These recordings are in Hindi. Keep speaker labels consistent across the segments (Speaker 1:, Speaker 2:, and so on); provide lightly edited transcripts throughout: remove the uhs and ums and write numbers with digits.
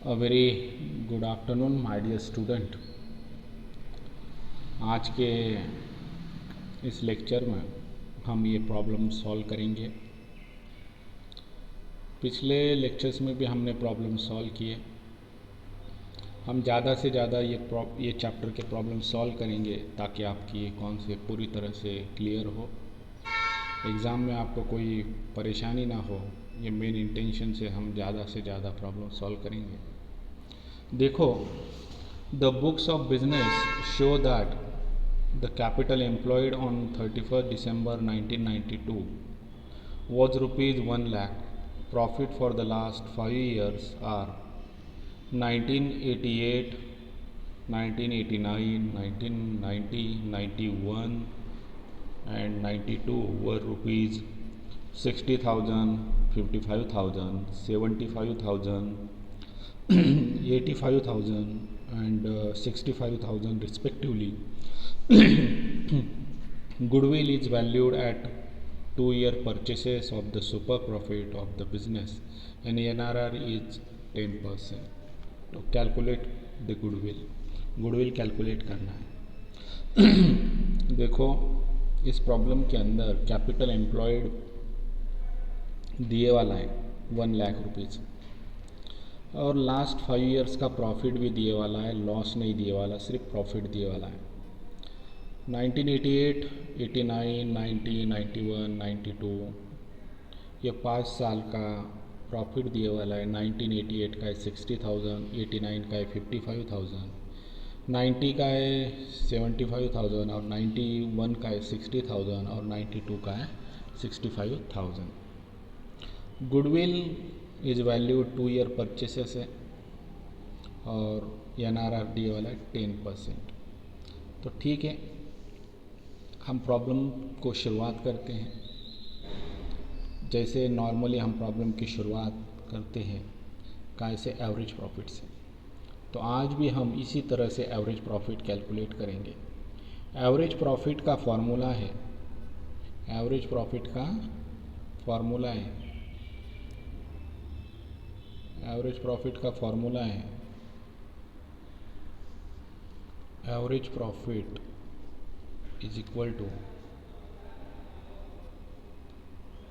Speaker 1: A very good afternoon my dear student. आज के इस लेक्चर में हम ये प्रॉब्लम सॉल्व करेंगे। पिछले लेक्चर्स में भी हमने प्रॉब्लम सॉल्व किए। हम ज़्यादा से ज़्यादा ये चैप्टर के प्रॉब्लम सॉल्व करेंगे ताकि आपकी कॉन्सेप्ट पूरी तरह से क्लियर हो, एग्ज़ाम में आपको कोई परेशानी ना हो। ये मेन इंटेंशन से हम ज़्यादा से ज़्यादा प्रॉब्लम सॉल्व करेंगे। देखो, the books of business show that the capital employed on 31st December 1992 was rupees 1 lakh. Profit for the last 5 years are 1988, 1989, 1990, 91 and 92 were rupees 60,000, 55,000, 75,000, 85,000 and 65,000 respectively. Goodwill is valued at 2-year purchases of the super profit of the business and NRR is 10%. तो कैलकुलेट द गुडविल कैलकुलेट करना है। देखो, इस प्रॉब्लम के अंदर कैपिटल एम्प्लॉयड दिए वाला है 1 लाख रुपीज़ और लास्ट 5 इयर्स का प्रॉफिट भी दिए वाला है, लॉस नहीं दिए वाला, सिर्फ प्रॉफिट दिए वाला है। 1988, 89, 90, 91, 92 ये 5 साल का प्रॉफिट दिए वाला है। 1988 का है 60,000, 89 का है 55,000, 90 का है 75,000 और 91 का है 60,000 और 92 का है 65,000। Goodwill is valued 2 year purchases है और NRR दिए वाला है 10%। तो ठीक है, हम प्रॉब्लम को शुरुआत करते हैं। जैसे नॉर्मली हम प्रॉब्लम की शुरुआत करते हैं कैसे, एवरेज प्रॉफिट से। तो आज भी हम इसी तरह से एवरेज प्रॉफिट कैलकुलेट करेंगे। एवरेज प्रॉफिट का फॉर्मूला है, एवरेज प्रॉफिट का फॉर्मूला है, एवरेज प्रॉफिट का फॉर्मूला है average profit is equal to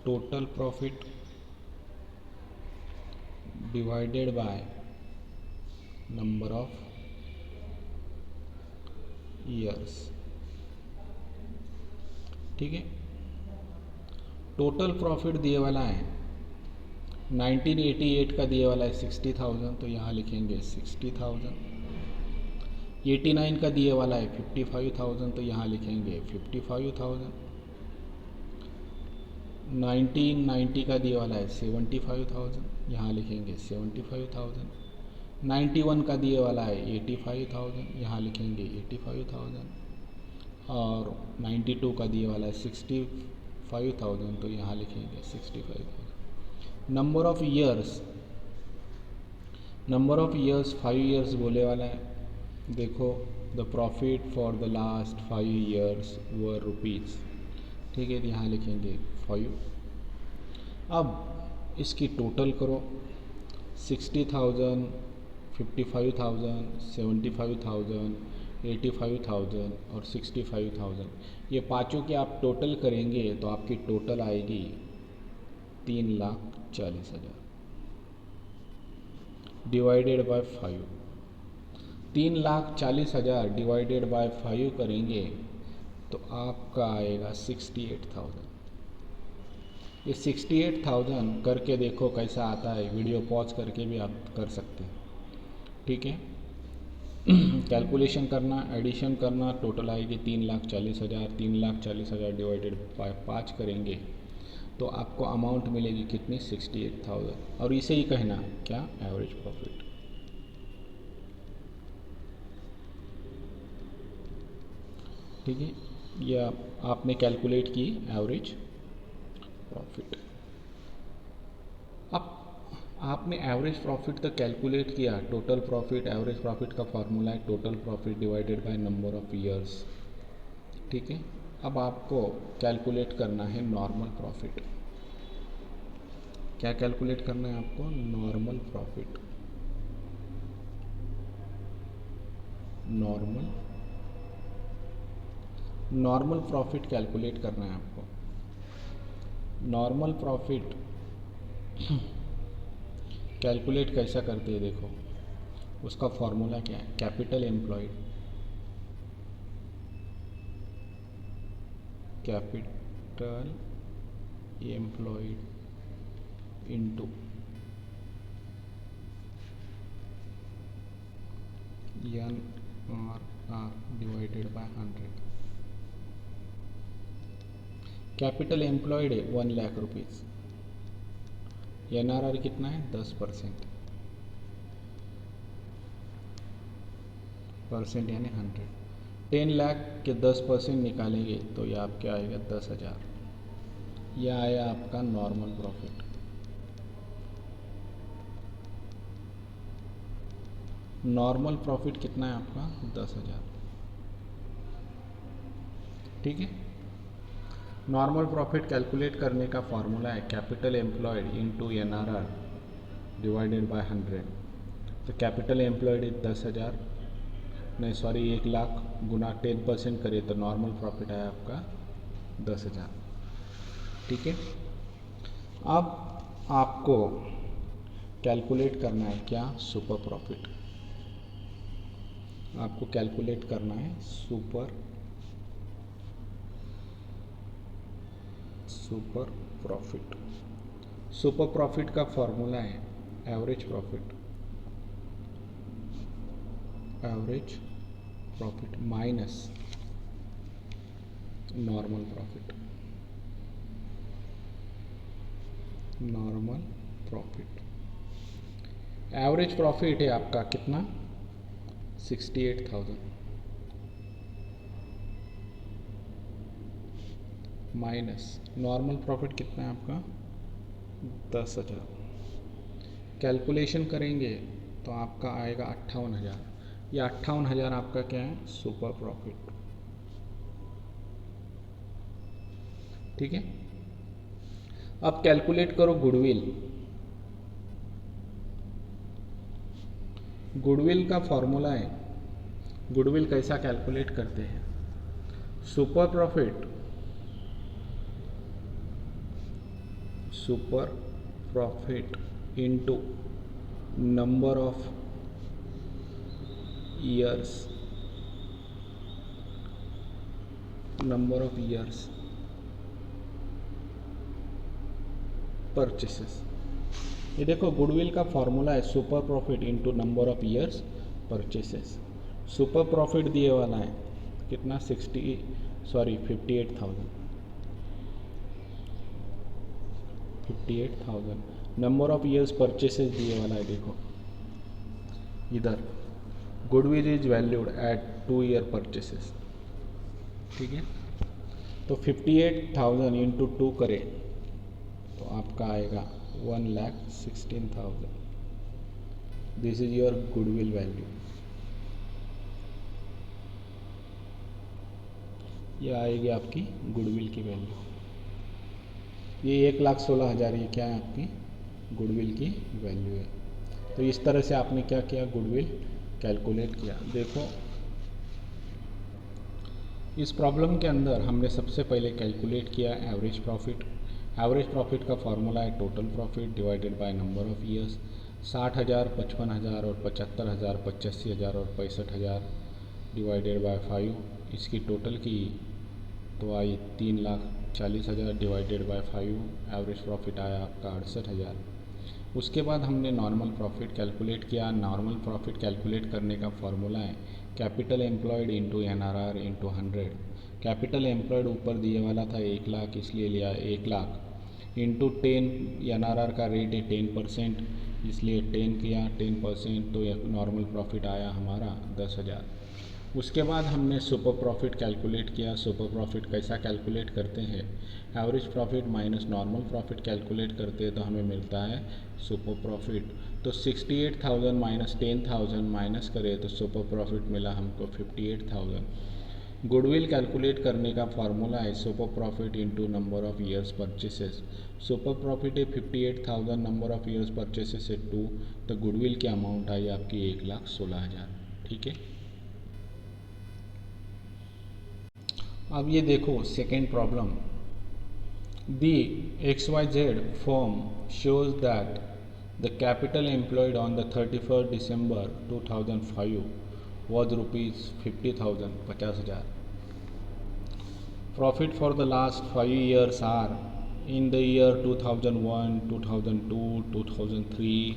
Speaker 1: total profit divided by number of years. ठीक है, टोटल प्रॉफिट दिए वाला है 1988 का दिए वाला है 60,000 तो यहाँ लिखेंगे 60,000। 89 का दिए वाला है 55,000 तो यहाँ लिखेंगे 55,000। 1990 का दिए वाला है 75,000, यहाँ लिखेंगे 75,000। 91 का दिए वाला है 85,000, यहाँ लिखेंगे 85,000 और 92 का दिए वाला है 65,000 तो यहाँ लिखेंगे 65,000। नंबर ऑफ ईयर्स 5 ईयर्स बोले वाला है। देखो, the profit for the last 5 years were rupees. ठीक है, यहाँ लिखेंगे 5। अब इसकी टोटल करो, 60,000, 55,000, 75,000, 85,000 और 65,000। ये पाँचों के आप टोटल करेंगे तो आपकी टोटल आएगी 3,40,000 डिवाइडेड बाय 5। 3,40,000 डिवाइडेड बाय 5 करेंगे तो आपका आएगा 68,000। ये 68,000 करके देखो कैसा आता है, वीडियो पॉज करके भी आप कर सकते हैं। ठीक है, कैलकुलेशन करना, एडिशन करना, टोटल आएगी 3,40,000। 3,40,000 डिवाइडेड बाय 5 करेंगे तो आपको अमाउंट मिलेगी कितनी, 68,000। और इसे ही कहना क्या, एवरेज प्रॉफिट। ठीक है, यह आपने कैलकुलेट की एवरेज प्रॉफिट। अब आपने एवरेज प्रॉफिट तक कैलकुलेट किया, टोटल प्रॉफिट, एवरेज प्रॉफिट का फार्मूला है total profit divided by number of years. ठीक है, अब आपको कैलकुलेट करना है नॉर्मल प्रॉफिट। क्या कैलकुलेट करना है आपको, normal profit. Normal profit calculate करना है आपको। नॉर्मल प्रॉफिट कैलकुलेट कैसा करते हैं देखो, उसका फॉर्मूला क्या है, capital employed into NRR divided by 100। Capital employed है 1 लाख रुपीज़, NRR कितना है 10%, परसेंट यानी 100। 10 लाख के 10% निकालेंगे तो ये आपके आएगा 10,000। यह आया आपका नॉर्मल प्रॉफिट। नॉर्मल प्रॉफिट कितना है आपका 10,000, ठीक है। नॉर्मल प्रॉफिट कैलकुलेट करने का फॉर्मूला है capital employed into NRR divided by 100। तो कैपिटल एम्प्लॉयड 10,000 नहीं सॉरी 1 लाख गुना 10% करें तो नॉर्मल प्रॉफिट है आपका 10,000, ठीक है। अब आपको कैलकुलेट करना है क्या, सुपर प्रॉफिट। आपको कैलकुलेट करना है सुपर प्रॉफिट। सुपर प्रॉफिट का फॉर्मूला है average profit minus normal profit. Average profit है आपका कितना 68,000 माइनस नॉर्मल प्रॉफिट कितना है आपका 10,000। कैलकुलेशन करेंगे तो आपका आएगा 58,000। या 58,000 आपका क्या है सुपर प्रॉफिट, ठीक है। अब कैलकुलेट करो गुडविल का फॉर्मूला है। गुडविल कैसा कैलकुलेट करते हैं, super profit into number of years purchases. ये देखो गुडविल का फॉर्मूला है super profit into number of years purchases. Super profit दिए वाला है कितना 58,000। नंबर ऑफ ईयर्स परचेसेस दिए वाला है, देखो इधर goodwill is valued at 2 year purchases, ठीक है। तो 58,000 इंटू 2 करें तो आपका आएगा 1,16,000। This is your goodwill value. ये आएगी आपकी गुडविल की वैल्यू। ये 1,16,000 ये क्या है आपकी गुडविल की वैल्यू है। तो इस तरह से आपने क्या किया गुडविल कैलकुलेट किया। देखो इस प्रॉब्लम के अंदर हमने सबसे पहले कैलकुलेट किया एवरेज प्रॉफिट। एवरेज प्रॉफिट का फॉर्मूला है total profit divided by number of years. 60,000, 55,000 और 75,000, 85,000 और 65,000 डिवाइडेड बाय 5, इसकी टोटल की तो आई 3,40,000 डिवाइडेड बाय 5, एवरेज प्रॉफिट आया आपका 68,000। उसके बाद हमने नॉर्मल प्रॉफिट कैलकुलेट किया। नॉर्मल प्रॉफिट कैलकुलेट करने का फॉर्मूला है capital employed into NRR into 100। Capital employed ऊपर दिए वाला था 1 लाख, इसलिए लिया 1 लाख इंटू 10। NRR का रेट है 10%, इसलिए 10 किया 10%, तो नॉर्मल प्रॉफिट आया हमारा 10,000। उसके बाद हमने सुपर प्रॉफिट कैलकुलेट किया। सुपर प्रॉफिट कैसा कैलकुलेट करते हैं, average profit minus normal profit calculate करते हैं तो हमें मिलता है सुपर प्रॉफिट। तो 68,000 माइनस 10,000 माइनस करें तो सुपर प्रॉफिट मिला हमको 58,000। गुडविल कैलकुलेट करने का फार्मूला है super profit into number of years purchases. Super profit है 58,000, नंबर ऑफ ईयर्स परचेसेस है 2, तो गुडविल की अमाउंट आई आपकी 1,16,000, ठीक है। अब ये देखो second problem, the XYZ firm shows that the capital employed on the 31st December 2005 was rupees 50,000 50,000. Profit for the last 5 years are in the year 2001, 2002, 2003,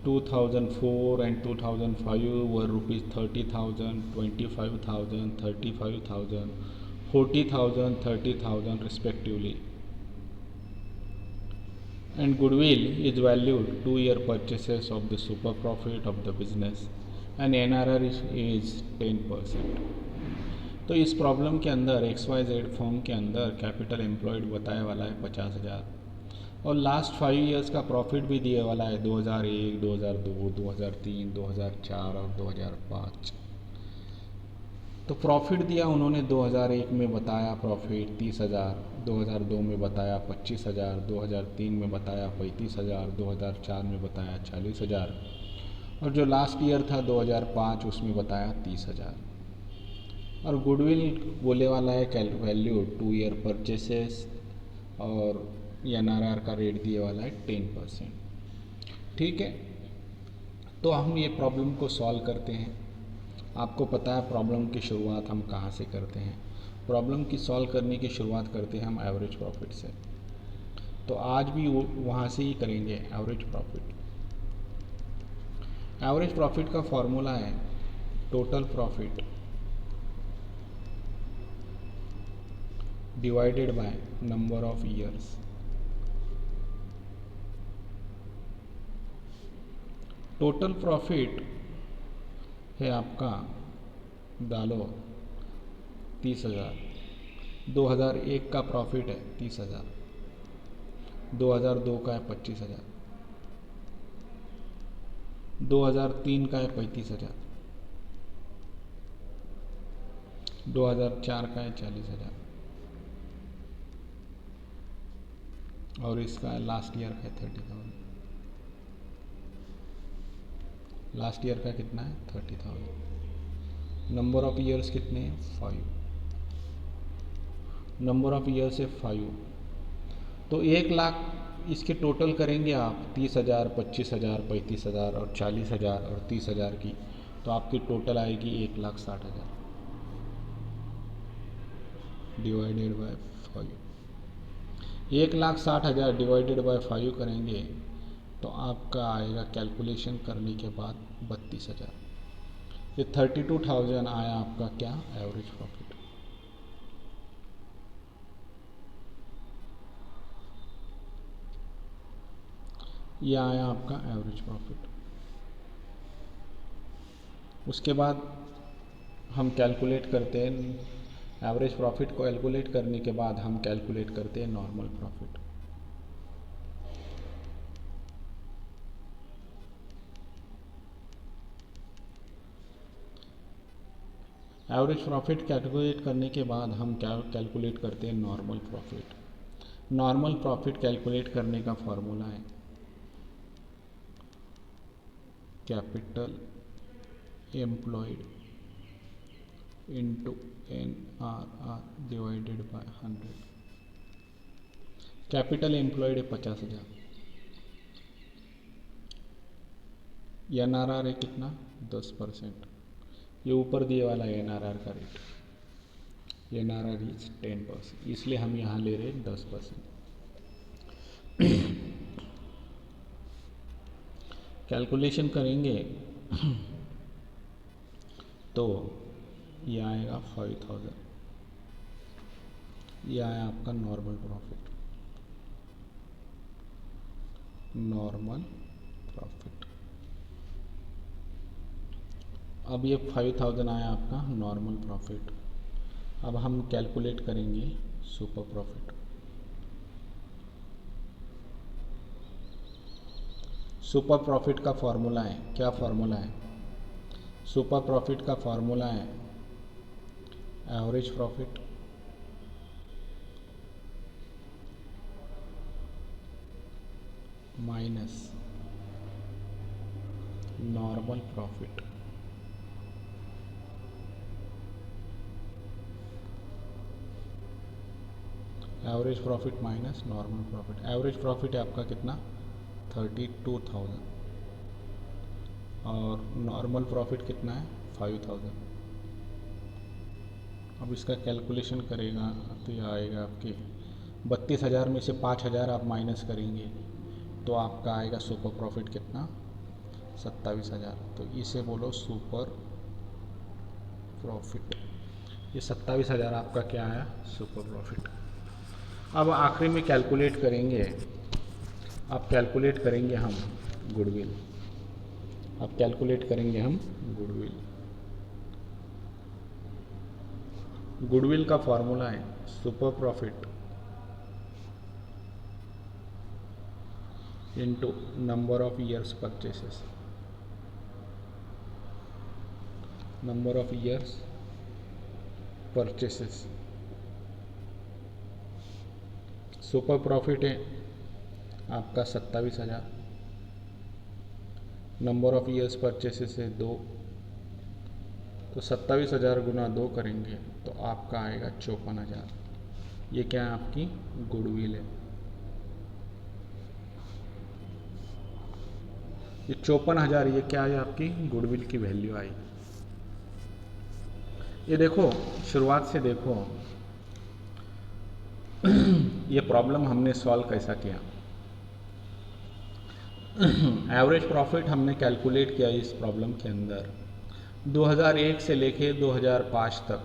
Speaker 1: 2004 and 2005 were rupees 30,000, 25,000, 35,000, 40,000, 30,000 respectively. And goodwill is valued 2-year purchases of the super profit of the business and NRR is 10%. तो इस प्रॉब्लम के अंदर XYZ फॉर्म के अंदर कैपिटल एम्प्लॉयड बताया वाला है 50,000 और लास्ट 5 इयर्स का प्रॉफिट भी दिए वाला है 2001, 2002, 2003, 2004 और 2005। तो प्रॉफिट दिया उन्होंने 2001 में बताया प्रॉफिट 30,000, 2002 में बताया 25,000, 2003 में बताया 35,000, 2004 में बताया 40,000 और जो लास्ट ईयर था 2005 उसमें बताया 30,000। और गुडविल बोले वाला है वैल्यू 2 ईयर परचेसेस और NRR का रेट दिए वाला है 10%। ठीक है, तो हम ये प्रॉब्लम को सॉल्व करते हैं। आपको पता है प्रॉब्लम की शुरुआत हम कहाँ से करते हैं। प्रॉब्लम की सॉल्व करने की शुरुआत करते हैं हम एवरेज प्रॉफिट से। तो आज भी वहाँ से ही करेंगे एवरेज प्रॉफिट। एवरेज प्रॉफिट का फॉर्मूला है total profit divided by number of years. Total profit है आपका डालो 30,000, 2001 का प्रॉफिट है 30,000, 2002 का है 25,000, 2003 का है 35,000, 2004 का है 40,000 और इसका लास्ट ईयर का है 30,000। लास्ट ईयर का कितना है 30,000। नंबर ऑफ ईयर्स कितने हैं 5। नंबर ऑफ ईयर्स है 5। तो 1,00,000 इसके टोटल करेंगे आप 30,000, 25,000, 35,000 और 40,000 और 30,000 की, तो आपकी टोटल आएगी 1,60,000 डिवाइडेड बाय 5। 1,60,000 डिवाइडेड बाय 5 करेंगे तो आपका आएगा कैलकुलेशन करने के बाद 32,000। ये 32,000 आया आपका क्या एवरेज प्रॉफिट। ये आया आपका एवरेज प्रॉफिट। उसके बाद हम कैलकुलेट करते हैं एवरेज प्रॉफिट को। कैलकुलेट करने के बाद हम कैलकुलेट करते हैं normal profit. Average profit calculate करने के बाद हम क्या कैलकुलेट करते हैं normal profit. Normal profit calculate करने का फॉर्मूला है capital employed into NRR divided by 100। Capital employed है 50,000, NRR है कितना 10%। ये ऊपर दिए वाला है NRR का रेट, NRR इज 10%, इसलिए हम यहाँ ले रहे हैं 10%। कैलकुलेशन करेंगे तो ये आएगा 5,000। ये आया आपका नॉर्मल प्रॉफिट। नॉर्मल प्रॉफिट अब ये 5,000 आया आपका नॉर्मल प्रॉफिट। अब हम कैलकुलेट करेंगे सुपर प्रॉफिट। सुपर प्रॉफिट का फॉर्मूला है, क्या फॉर्मूला है सुपर प्रॉफिट का फॉर्मूला है average profit minus normal profit average profit minus normal profit. Average profit है आपका कितना 32,000 और नॉर्मल प्रॉफिट कितना है 5,000। अब इसका कैलकुलेशन करेगा तो ये आएगा आपके 32,000 में से 5,000 आप माइनस करेंगे तो आपका आएगा सुपर प्रॉफिट कितना 27,000। तो इसे बोलो सुपर प्रॉफिट। ये 27,000 आपका क्या आया सुपर प्रॉफिट। अब आखिरी में कैलकुलेट करेंगे, अब कैलकुलेट करेंगे हम गुडविल। अब कैलकुलेट करेंगे हम गुडविल। गुडविल का फॉर्मूला है super profit into number of years purchases. Number of years purchases. Super profit है आपका 27,000, नंबर ऑफ ईयर्स परचेसेस है 2, तो 27,000 गुना 2 करेंगे तो आपका आएगा 54,000। ये क्या है आपकी गुडविल है। ये 54,000 ये क्या है आपकी गुडविल की वैल्यू आई। ये देखो शुरुआत से देखो ये प्रॉब्लम हमने सॉल्व कैसा किया। एवरेज प्रॉफिट हमने कैलकुलेट किया इस प्रॉब्लम के अंदर 2001 से लेके 2005 तक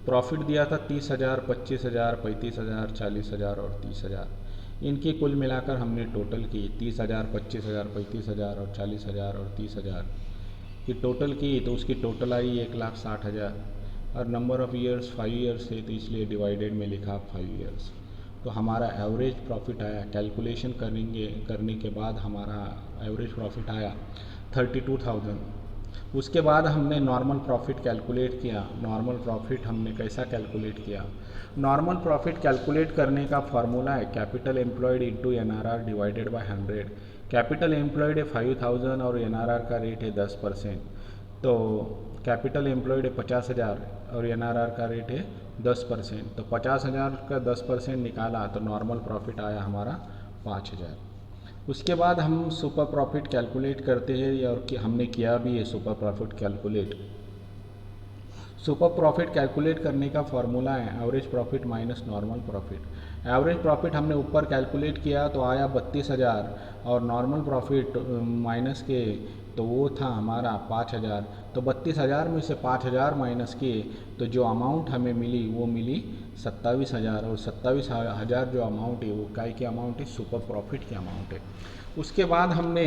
Speaker 1: प्रॉफिट दिया था 30,000, 25,000, 35,000, 40,000 और 30,000। इनकी कुल मिलाकर हमने टोटल की 30,000, 25,000, 35,000 और 40,000 और 30,000 की टोटल की तो उसकी टोटल आई 1,60,000 और नंबर ऑफ़ ईयर्स 5 ईयर्स है तो इसलिए डिवाइडेड में लिखा 5 ईयर्स। तो हमारा एवरेज प्रॉफिट आया कैलकुलेशन करने के बाद हमारा एवरेज प्रॉफिट आया 32,000। उसके बाद हमने नॉर्मल प्रॉफिट कैलकुलेट किया। नॉर्मल प्रॉफिट हमने कैसा कैलकुलेट किया। नॉर्मल प्रॉफिट कैलकुलेट करने का फार्मूला है capital employed into NRR divided by 100। Capital employed है 5,000 और NRR का रेट है 10%। तो कैपिटल एम्प्लॉयड है 50,000 और NRR का रेट है 10%। तो 50,000 का 10% निकाला तो नॉर्मल प्रॉफिट आया हमारा 5,000। उसके बाद हम सुपर प्रॉफिट कैलकुलेट करते हैं और कि हमने किया भी है super profit calculate. Super profit calculate करने का फॉर्मूला है average profit minus normal profit. Average profit हमने ऊपर कैलकुलेट किया तो आया 32,000 और नॉर्मल प्रॉफिट माइनस के तो वो था हमारा 5,000। तो 32,000 में से 5,000 माइनस किए तो जो अमाउंट हमें मिली वो मिली 27,000 और 27,000 जो अमाउंट है वो काय की अमाउंट है सुपर प्रॉफिट की अमाउंट है। उसके बाद हमने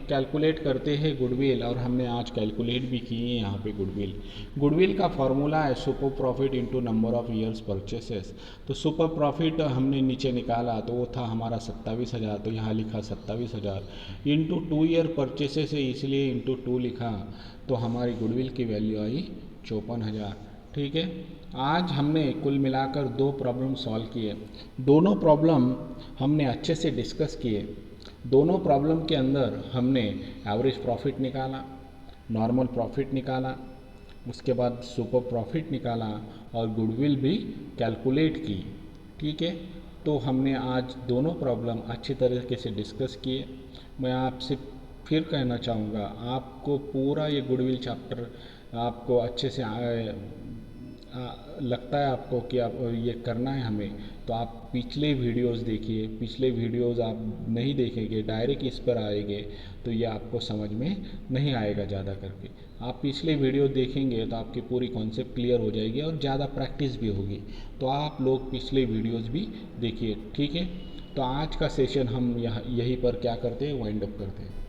Speaker 1: कैलकुलेट करते हैं गुडविल और हमने आज कैलकुलेट भी किए हैं यहाँ पे गुडविल। गुडविल का फॉर्मूला है super profit into number of years purchases. तो सुपर प्रॉफिट हमने नीचे निकाला तो वो था हमारा 27,000 तो यहाँ लिखा 27,000 इंटू 2 ईयर परचेसेस है इसलिए इंटू 2 लिखा तो हमारी गुडविल की वैल्यू आई 54,000। ठीक है, आज हमने कुल मिलाकर 2 प्रॉब्लम सॉल्व किए। दोनों प्रॉब्लम हमने अच्छे से डिस्कस किए। दोनों प्रॉब्लम के अंदर हमने एवरेज प्रॉफिट निकाला, नॉर्मल प्रॉफिट निकाला, उसके बाद सुपर प्रॉफिट निकाला और गुडविल भी कैलकुलेट की। ठीक है, तो हमने आज दोनों प्रॉब्लम अच्छी तरीके से डिस्कस किए। मैं आपसे फिर कहना चाहूँगा आपको पूरा ये गुडविल चैप्टर आपको अच्छे से लगता है आपको कि आप ये करना है हमें तो आप पिछले वीडियोस देखिए। पिछले वीडियोस आप नहीं देखेंगे डायरेक्ट इस पर आएंगे तो ये आपको समझ में नहीं आएगा ज़्यादा करके। आप पिछले वीडियो देखेंगे तो आपकी पूरी कॉन्सेप्ट क्लियर हो जाएगी और ज़्यादा प्रैक्टिस भी होगी। तो आप लोग पिछले वीडियोस भी देखिए। ठीक है, तो आज का सेशन हम यहीं पर क्या करते हैं वाइंड अप करते हैं।